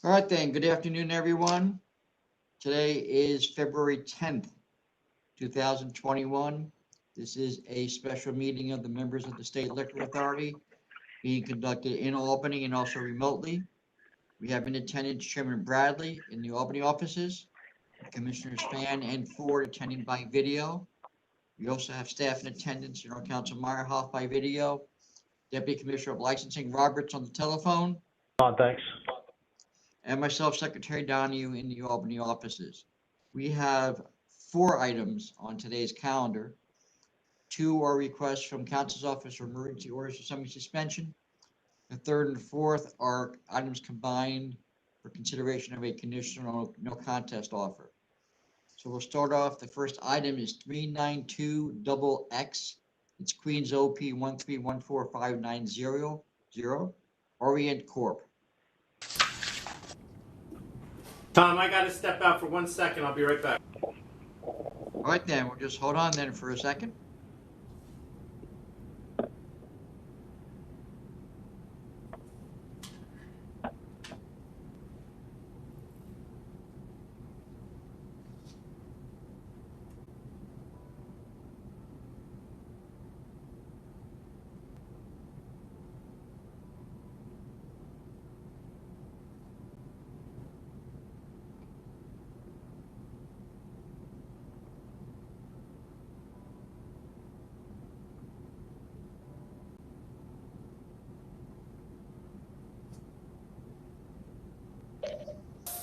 All right then, good afternoon, everyone. Today is February 10th, 2021. This is a special meeting of the members of the State Liquor Authority being conducted in Albany and also remotely. We have in attendance Chairman Bradley in the Albany offices, Commissioners Fan and Ford attending by video. We also have staff in attendance, General Counsel Meyerhoff by video, Deputy Commissioner of Licensing Roberts on the telephone, Thanks. and myself, Secretary Donahue, in the Albany offices. We have 4 items on today's calendar. 2 are requests from Council's Office for emergency orders for summary suspension. The 3rd and 4th are items combined for consideration of a conditional no contest offer. So we'll start off. The first item is 392XX. It's Queens OP 1314590 Orient Corp. Tom, I got to step out for 1 second. I'll be right back. All right, then, we'll just hold on then for a second.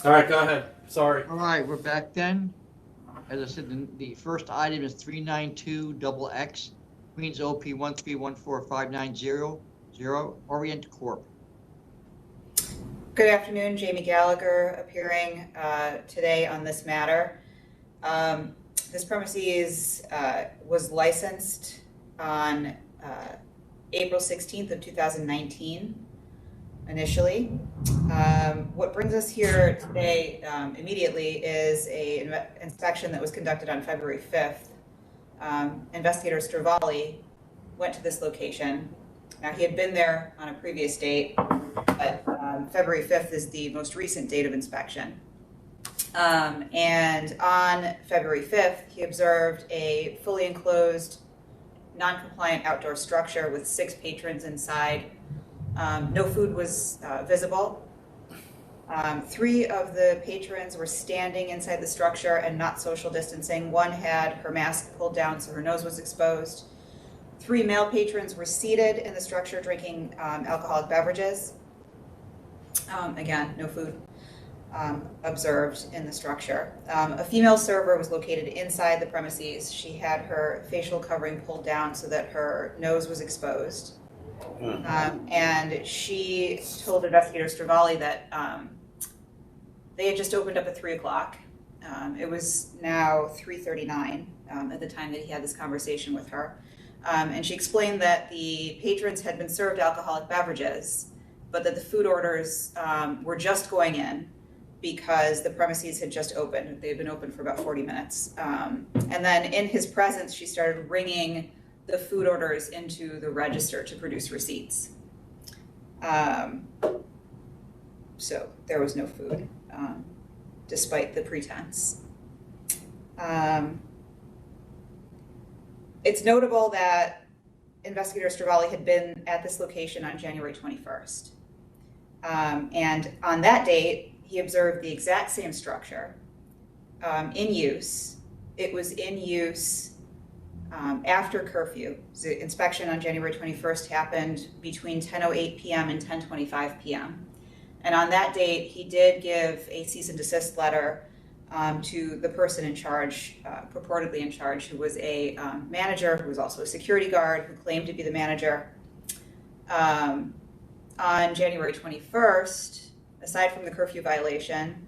All right, go ahead. Sorry. All right, we're back then. As I said, the first item is 392XX, Queens OP 1314590 Orient Corp. Good afternoon, Jamie Gallagher appearing today on this matter. This premises was licensed on April 16th of 2019 initially. What brings us here today immediately is an inspection that was conducted on February 5th. Investigator Stravali went to this location. Now, he had been there on a previous date, but February 5th is the most recent date of inspection. And on February 5th, he observed a fully enclosed, non-compliant outdoor structure with 6 patrons inside. No food was visible. 3 of the patrons were standing inside the structure and not social distancing. 1 had her mask pulled down so her nose was exposed. 3 male patrons were seated in the structure drinking alcoholic beverages. Again, no food observed in the structure. A female server was located inside the premises. She had her facial covering pulled down so that her nose was exposed. And she told Investigator Stravali that they had just opened up at 3 o'clock. It was now 3:39 at the time that he had this conversation with her. And she explained that the patrons had been served alcoholic beverages, but that the food orders were just going in because the premises had just opened. They had been open for about 40 minutes. And then in his presence, she started ringing the food orders into the register to produce receipts. So there was no food, despite the pretense. It's notable that Investigator Stravali had been at this location on January 21st. And on that date, he observed the exact same structure in use. It was in use after curfew. The inspection on January 21st happened between 10:08 p.m. and 10:25 p.m. And on that date, he did give a cease and desist letter to the person in charge, purportedly in charge, who was a manager, who was also a security guard, who claimed to be the manager. On January 21st, aside from the curfew violation,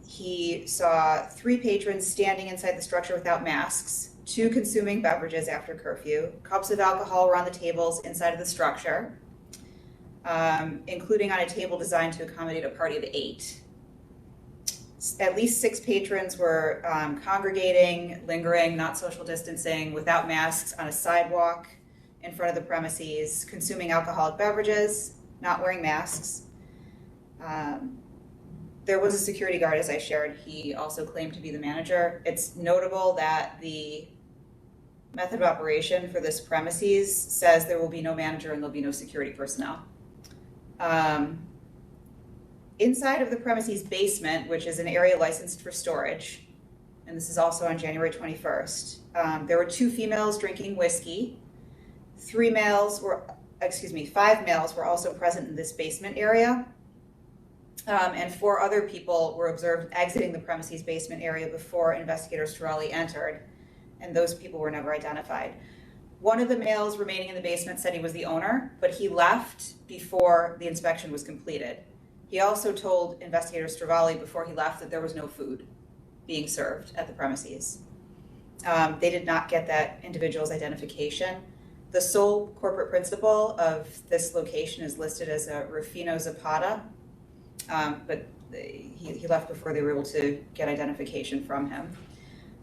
he saw 3 patrons standing inside the structure without masks, 2 consuming beverages after curfew. Cups of alcohol were on the tables inside of the structure, including on a table designed to accommodate a party of 8. At least 6 patrons were congregating, lingering, not social distancing, without masks on a sidewalk in front of the premises, consuming alcoholic beverages, not wearing masks. There was a security guard, as I shared. He also claimed to be the manager. It's notable that the method of operation for this premises says there will be no manager and there'll be no security personnel. Inside of the premises basement, which is an area licensed for storage, and this is also on January 21st, there were 2 females drinking whiskey. 5 males were also present in this basement area. And 4 other people were observed exiting the premises basement area before Investigator Strali entered, and those people were never identified. One of the males remaining in the basement said he was the owner, but he left before the inspection was completed. He also told Investigator Strali before he left that there was no food being served at the premises. They did not get that individual's identification. The sole corporate principal of this location is listed as a Rufino Zapata, but he left before they were able to get identification from him.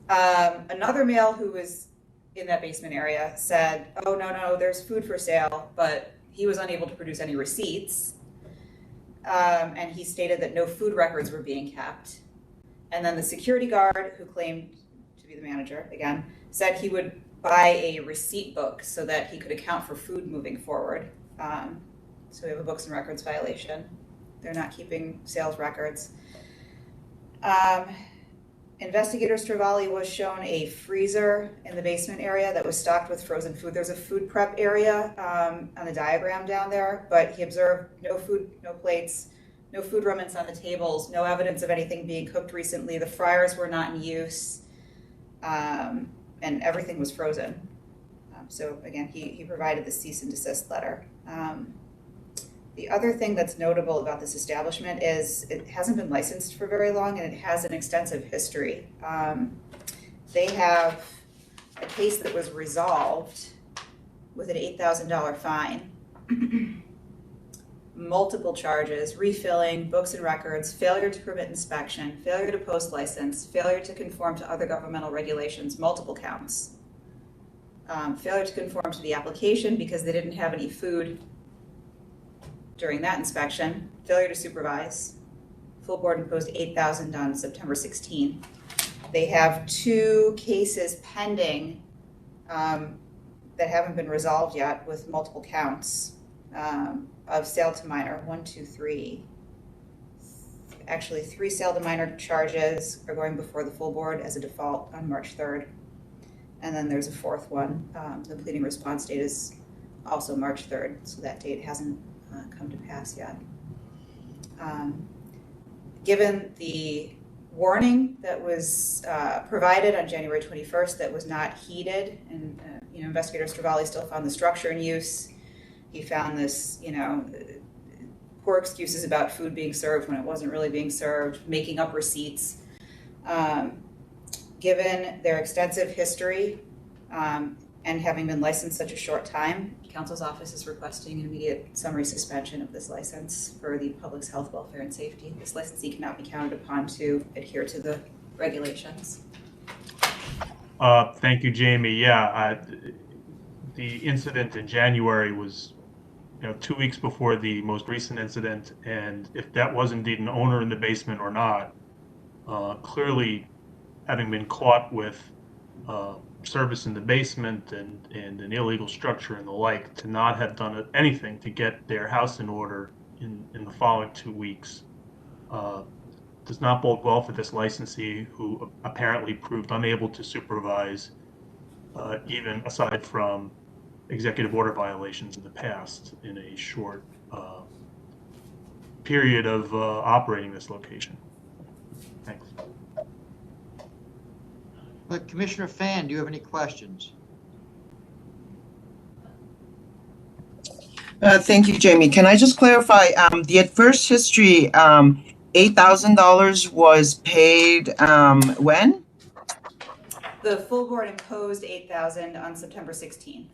Another male who was in that basement area said, oh, no, there's food for sale, but he was unable to produce any receipts. And he stated that no food records were being kept. And then the security guard, who claimed to be the manager, again, said he would buy a receipt book so that he could account for food moving forward. So we have a books and records violation. They're not keeping sales records. Investigator Strali was shown a freezer in the basement area that was stocked with frozen food. There's a food prep area on the diagram down there, but he observed no food, no plates, no food remnants on the tables, no evidence of anything being cooked recently. The fryers were not in use, and everything was frozen. So again, he provided the cease and desist letter. The other thing that's notable about this establishment is it hasn't been licensed for very long, and it has an extensive history. They have a case that was resolved with an $8,000 fine, multiple charges, refilling, books and records, failure to permit inspection, failure to post license, failure to conform to other governmental regulations, multiple counts. Failure to conform to the application because they didn't have any food during that inspection, failure to supervise. Full board imposed $8,000 on September 16th. They have 2 cases pending that haven't been resolved yet with multiple counts of sale to minor, 1, 2, 3. Actually, 3 sale to minor charges are going before the full board as a default on March 3rd. And then there's a 4th one. The pleading response date is also March 3rd, so that date hasn't come to pass yet. Given the warning that was provided on January 21st that was not heeded, and Investigator Strali still found the structure in use. He found this, poor excuses about food being served when it wasn't really being served, making up receipts. Given their extensive history and having been licensed such a short time, Counsel's office is requesting an immediate summary suspension of this license for the public's health, welfare, and safety. This licensee cannot be counted upon to adhere to the regulations. Thank you, Jamie. Yeah, the incident in January was 2 weeks before the most recent incident, and if that was indeed an owner in the basement or not, clearly having been caught with service in the basement and an illegal structure and the like, to not have done anything to get their house in order in the following 2 weeks does not bode well for this licensee, who apparently proved unable to supervise, even aside from executive order violations in the past, in a short period of operating this location. Thanks. But Commissioner Fan, do you have any questions? Thank you, Jamie. Can I just clarify, the adverse history, $8,000 was paid when? The full board imposed $8,000 on September 16th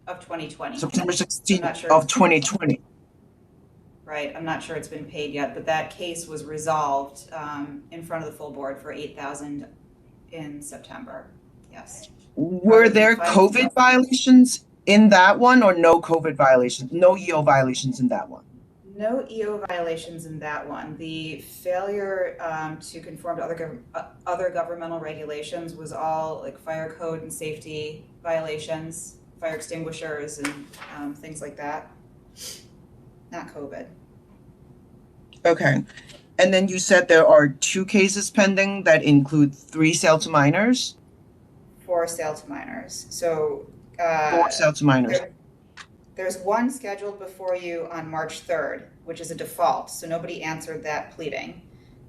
of 2020. September 16th sure. of 2020. Right, I'm not sure it's been paid yet, but that case was resolved in front of the full board for $8,000 in September. Yes. Were there COVID violations in that one, or no COVID violations, no EO violations in that one? No EO violations in that one. The failure to conform to other governmental regulations was all like fire code and safety violations, fire extinguishers and things like that. Not COVID. Okay. And then you said there are 2 cases pending that include 3 sale to minors? 4 sale to minors. So 4 sale to minors. There's one scheduled before you on March 3rd, which is a default, so nobody answered that pleading.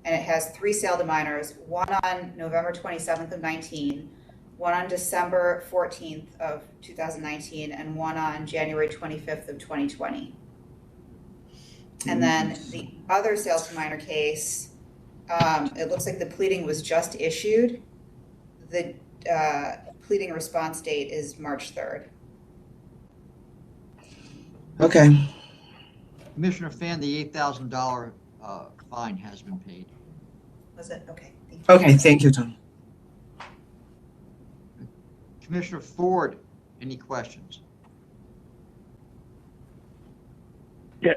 And it has 3 sale to minors, one on November 27th of 19, one on December 14th of 2019, and one on January 25th of 2020. And then the other sale to minor case, it looks like the pleading was just issued. The pleading response date is March 3rd. Okay. Commissioner Fan, the $8,000 fine has been paid. Was it? Okay. Thank you. Okay, thank you, Tom. Commissioner Ford, any questions?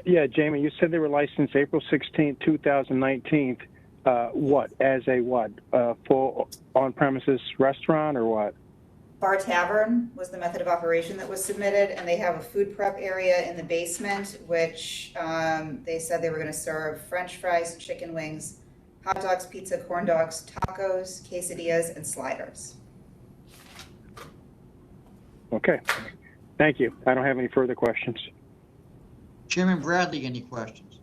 Yeah, Jamie, you said they were licensed April 16th, 2019. What? As a what? Full on-premises restaurant or what? Bar Tavern was the method of operation that was submitted, and they have a food prep area in the basement, which they said they were going to serve French fries, chicken wings, hot dogs, pizza, corn dogs, tacos, quesadillas, and sliders. Okay. Thank you. I don't have any further questions. Chairman Bradley, any questions?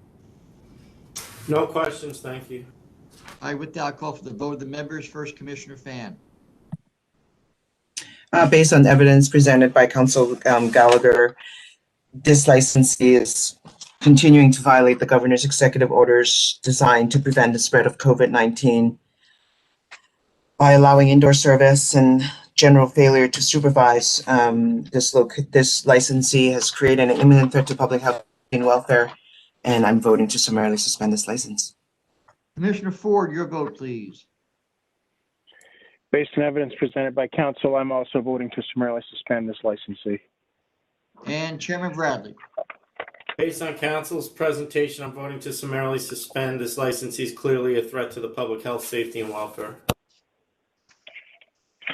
No questions, thank you. With that, I'll call for the vote of the members. First, Commissioner Fan. Based on evidence presented by Council Gallagher, this licensee is continuing to violate the governor's executive orders designed to prevent the spread of COVID-19 by allowing indoor service and general failure to supervise. This licensee has created an imminent threat to public health and welfare, and I'm voting to summarily suspend this license. Commissioner Ford, your vote, please. Based on evidence presented by counsel, I'm also voting to summarily suspend this licensee. And Chairman Bradley. Based on council's presentation, I'm voting to summarily suspend. This licensee is clearly a threat to the public health, safety, and welfare.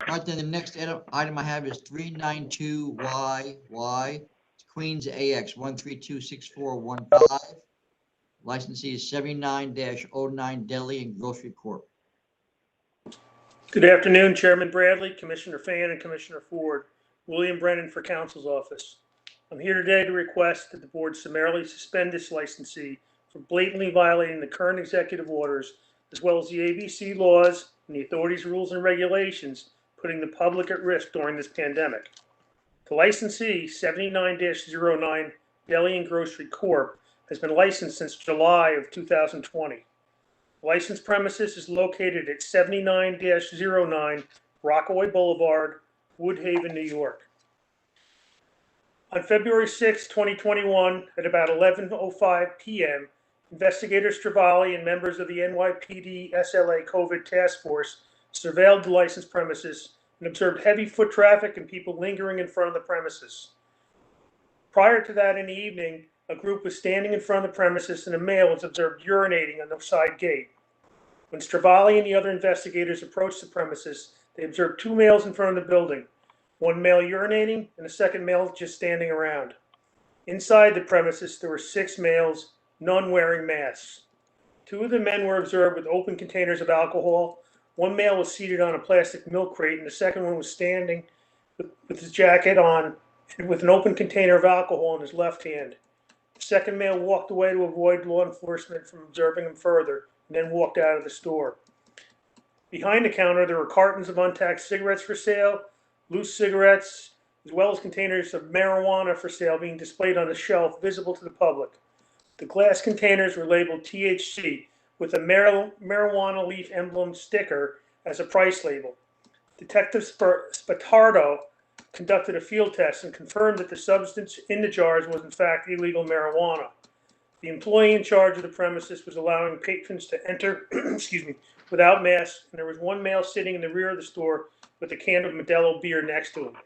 All right, then the next item I have is 392YY, Queens AX 1326415. Licensee is 79-09 Deli and Grocery Corp. Good afternoon, Chairman Bradley, Commissioner Fan, and Commissioner Ford. William Brennan for Council's Office. I'm here today to request that the board summarily suspend this licensee for blatantly violating the current executive orders, as well as the ABC laws and the authority's rules and regulations, putting the public at risk during this pandemic. The licensee, 79-09 Deli and Grocery Corp., has been licensed since July of 2020. The licensed premises is located at 79-09 Rockaway Boulevard, Woodhaven, New York. On February 6, 2021, at about 11:05 p.m., investigator Stravali and members of the NYPD SLA COVID Task Force surveilled the licensed premises and observed heavy foot traffic and people lingering in front of the premises. Prior to that in the evening, a group was standing in front of the premises and a male was observed urinating on the side gate. When Stravali and the other investigators approached the premises, they observed 2 males in front of the building, one male urinating and a second male just standing around. Inside the premises, there were 6 males, none wearing masks. 2 of the men were observed with open containers of alcohol. One male was seated on a plastic milk crate and the second one was standing with his jacket on with an open container of alcohol in his left hand. The second male walked away to avoid law enforcement from observing him further, and then walked out of the store. Behind the counter, there were cartons of untaxed cigarettes for sale, loose cigarettes, as well as containers of marijuana for sale being displayed on the shelf visible to the public. The glass containers were labeled THC with a marijuana leaf emblem sticker as a price label. Detective Spatardo conducted a field test and confirmed that the substance in the jars was in fact illegal marijuana. The employee in charge of the premises was allowing patrons to enter without masks, and there was one male sitting in the rear of the store with a can of Modelo beer next to him.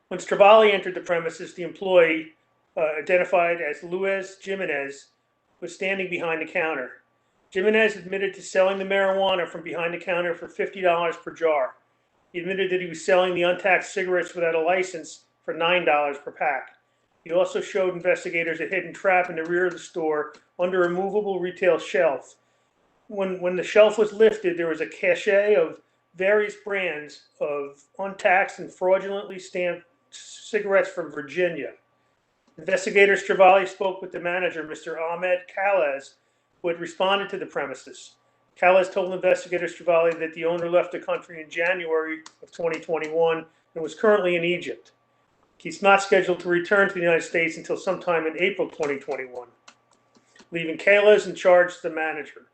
When Stravali entered the premises, the employee, identified as Luis Jimenez, was standing behind the counter. Jimenez admitted to selling the marijuana from behind the counter for $50 per jar. He admitted that he was selling the untaxed cigarettes without a license for $9 per pack. He also showed investigators a hidden trap in the rear of the store under a movable retail shelf. When the shelf was lifted, there was a cache of various brands of untaxed and fraudulently stamped cigarettes from Virginia. Investigator Stravali spoke with the manager, Mr. Ahmed Khalez, who had responded to the premises. Khalez told investigator Stravali that the owner left the country in January of 2021 and was currently in Egypt. He's not scheduled to return to the United States until sometime in April 2021, leaving Khalez in charge as the manager.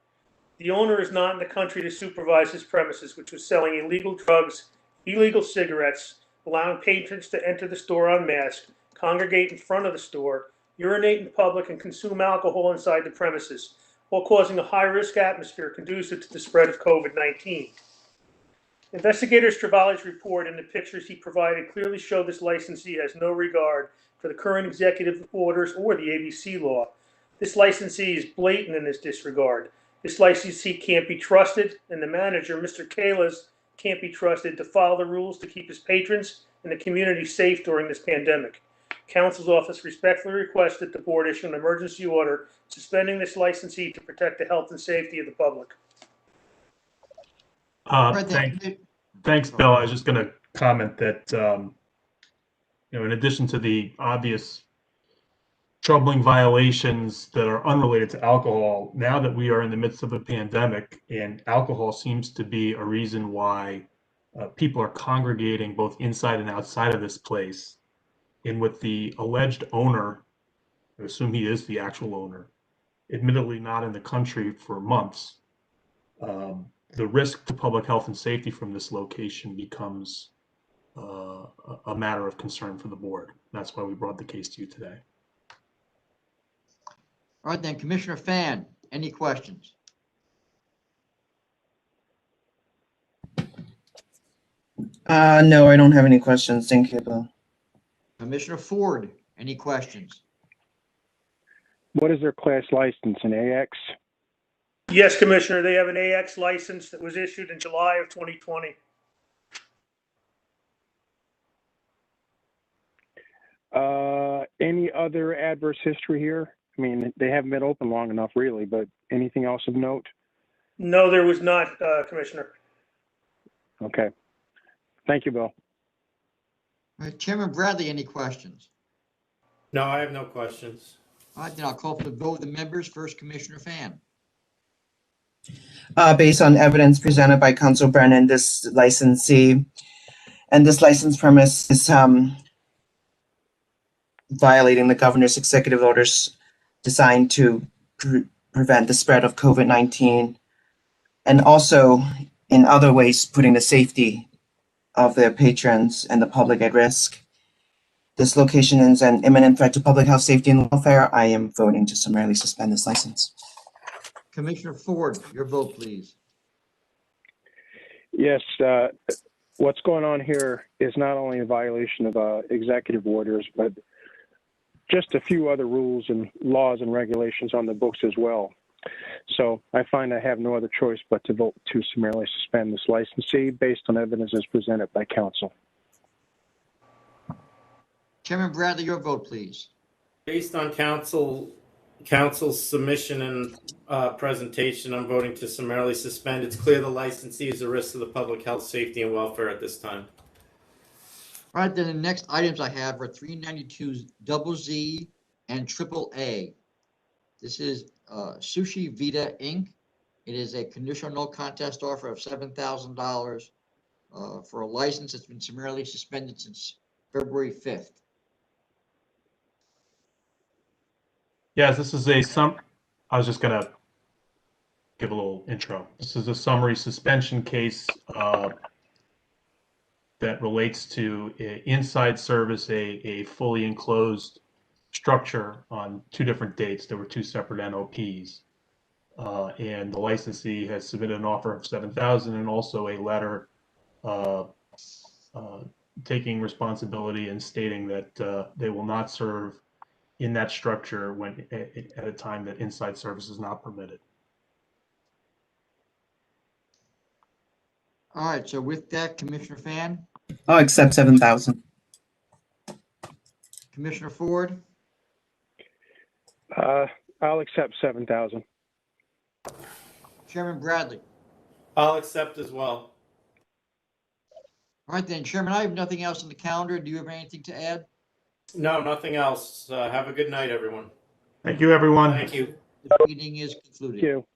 The owner is not in the country to supervise his premises, which was selling illegal drugs, illegal cigarettes, allowing patrons to enter the store unmasked, congregate in front of the store, urinate in public, and consume alcohol inside the premises, while causing a high-risk atmosphere conducive to the spread of COVID-19. Investigator Stravali's report and the pictures he provided clearly show this licensee has no regard for the current executive orders or the ABC law. This licensee is blatant in this disregard. This licensee can't be trusted, and the manager, Mr. Khalez, can't be trusted to follow the rules to keep his patrons and the community safe during this pandemic. Counsel's office respectfully requests that the board issue an emergency order suspending this licensee to protect the health and safety of the public. Right then. Thanks, Bill. I was just going to comment that, in addition to the obvious troubling violations that are unrelated to alcohol, now that we are in the midst of a pandemic and alcohol seems to be a reason why people are congregating both inside and outside of this place, and with the alleged owner, I assume he is the actual owner, admittedly not in the country for months, the risk to public health and safety from this location becomes a matter of concern for the board. That's why we brought the case to you today. All right then, Commissioner Fan, any questions? No, I don't have any questions. Thank you, Bill. Commissioner Ford, any questions? What is their class license, an AX? Yes, Commissioner, they have an AX license that was issued in July of 2020. Any other adverse history here? I mean, they haven't been open long enough, really, but anything else of note? No, there was not, Commissioner. Okay. Thank you, Bill. All right, Chairman Bradley, any questions? No, I have no questions. All right, then I'll call for the vote of the members. First, Commissioner Fan. Based on evidence presented by Council Brennan, this licensee and this license premise is violating the governor's executive orders designed to prevent the spread of COVID-19, and also in other ways putting the safety of their patrons and the public at risk. This location is an imminent threat to public health, safety, and welfare. I am voting to summarily suspend this license. Commissioner Ford, your vote, please. Yes, what's going on here is not only a violation of executive orders, but just a few other rules and laws and regulations on the books as well. So I find I have no other choice but to vote to summarily suspend this licensee based on evidence as presented by counsel. Chairman Bradley, your vote, please. Based on council's submission and presentation, I'm voting to summarily suspend. It's clear the licensee is a risk to the public health, safety, and welfare at this time. All right, then the next items I have are 392 Double Z and Triple A. This is Sushi Vita Inc. It is a conditional no contest offer of $7,000 for a license that's been summarily suspended since February 5th. Yes, this is I was just going to give a little intro. This is a summary suspension case that relates to inside service, a fully enclosed structure on two different dates. There were two separate NOPs. And the licensee has submitted an offer of $7,000 and also a letter taking responsibility and stating that they will not serve in that structure when at a time that inside service is not permitted. All right, so with that, Commissioner Fan, I'll accept 7,000. Commissioner Ford, I'll accept 7,000. Chairman Bradley. I'll accept as well. All right then, Chairman, I have nothing else on the calendar. Do you have anything to add? No, nothing else. Have a good night, everyone. Thank you, everyone. Thank you. The meeting is concluded. Thank you.